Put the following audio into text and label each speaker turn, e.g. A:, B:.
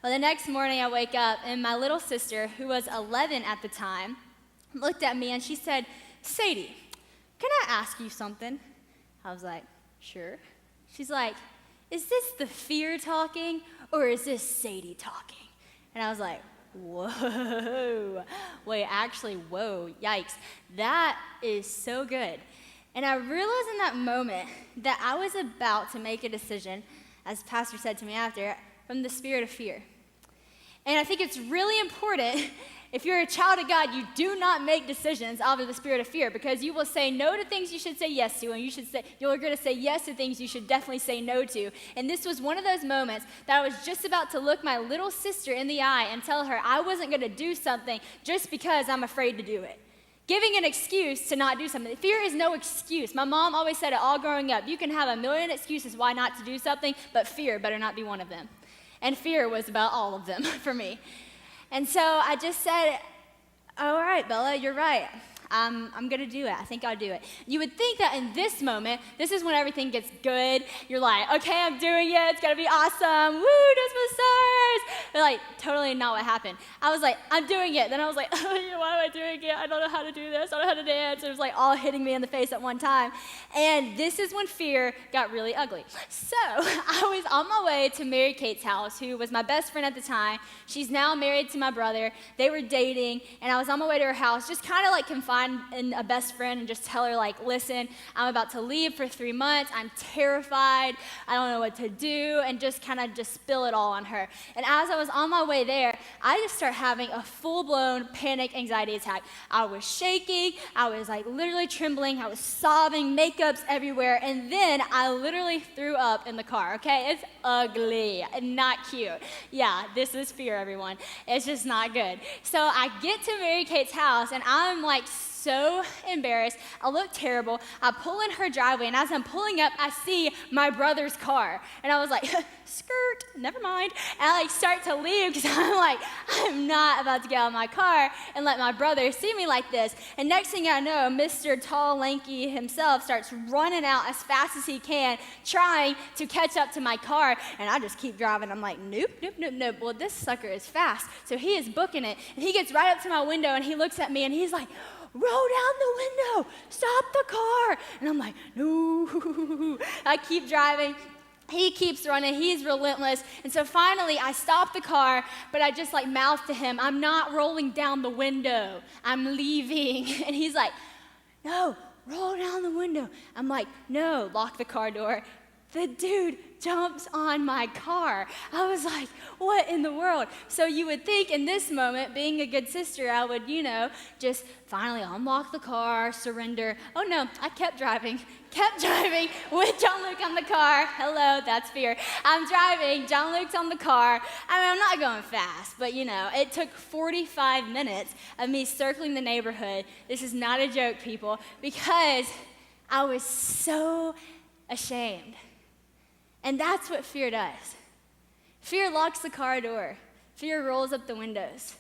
A: Well, the next morning I wake up, and my little sister, who was 11 at the time, looked at me and she said, "Sadie, can I ask you something?" I was like, "Sure." She's like, "Is this the fear talking, or is this Sadie talking?" And I was like, whoa, wait, actually, whoa, yikes. That is so good. And I realized in that moment that I was about to make a decision, as Pastor said to me after, from the spirit of fear. And I think it's really important, if you're a child of God, you do not make decisions out of the spirit of fear, because you will say no to things you should say yes to, and you're going to say yes to things you should definitely say no to. And this was one of those moments that I was just about to look my little sister in the eye and tell her I wasn't going to do something just because I'm afraid to do it. Giving an excuse to not do something. Fear is no excuse. My mom always said it all growing up. You can have a million excuses why not to do something, but fear better not be one of them. And fear was about all of them for me. And so I just said, "All right, Bella, you're right. I'm going to do it. I think I'll do it." You would think that in this moment, this is when everything gets good. You're like, "Okay, I'm doing it. It's going to be awesome. Woo, Dismas stars." But like, totally not what happened. I was like, "I'm doing it." Then I was like, "Oh, why am I doing it? I don't know how to do this. I don't know how to dance." It was like all hitting me in the face at one time. And this is when fear got really ugly. So I was on my way to Mary Kate's house, who was my best friend at the time. She's now married to my brother. They were dating, and I was on my way to her house, just kind of like confined in a best friend, and just tell her, like, "Listen, I'm about to leave for 3 months. I'm terrified. I don't know what to do," and just kind of just spill it all on her. And as I was on my way there, I just start having a full-blown panic anxiety attack. I was shaking. I was like literally trembling. I was sobbing, makeup's everywhere, and then I literally threw up in the car, okay? It's ugly and not cute. Yeah, this is fear, everyone. It's just not good. So I get to Mary Kate's house, and I'm like so embarrassed. I look terrible. I pull in her driveway, and as I'm pulling up, I see my brother's car. And I was like, skirt, never mind. And I like start to leave, because I'm like, I'm not about to get out of my car and let my brother see me like this. And next thing I know, Mr. Tall, Lanky himself starts running out as fast as he can, trying to catch up to my car. And I just keep driving. I'm like, nope, nope, nope, nope. Well, this sucker is fast. So he is booking it. And he gets right up to my window, and he looks at me, and he's like, "Roll down the window, stop the car." And I'm like, no. I keep driving. He keeps running. He's relentless. And so finally, I stop the car, but I just like mouth to him, "I'm not rolling down the window. I'm leaving." And he's like, "No, roll down the window." I'm like, "No, lock the car door." The dude jumps on my car. I was like, what in the world? So you would think in this moment, being a good sister, I would, just finally unlock the car, surrender. Oh no, I kept driving with John Luke on the car. Hello, that's fear. I'm driving, John Luke's on the car. I mean, I'm not going fast, but it took 45 minutes of me circling the neighborhood. This is not a joke, people, because I was so ashamed. And that's what fear does. Fear locks the car door. Fear rolls up the windows.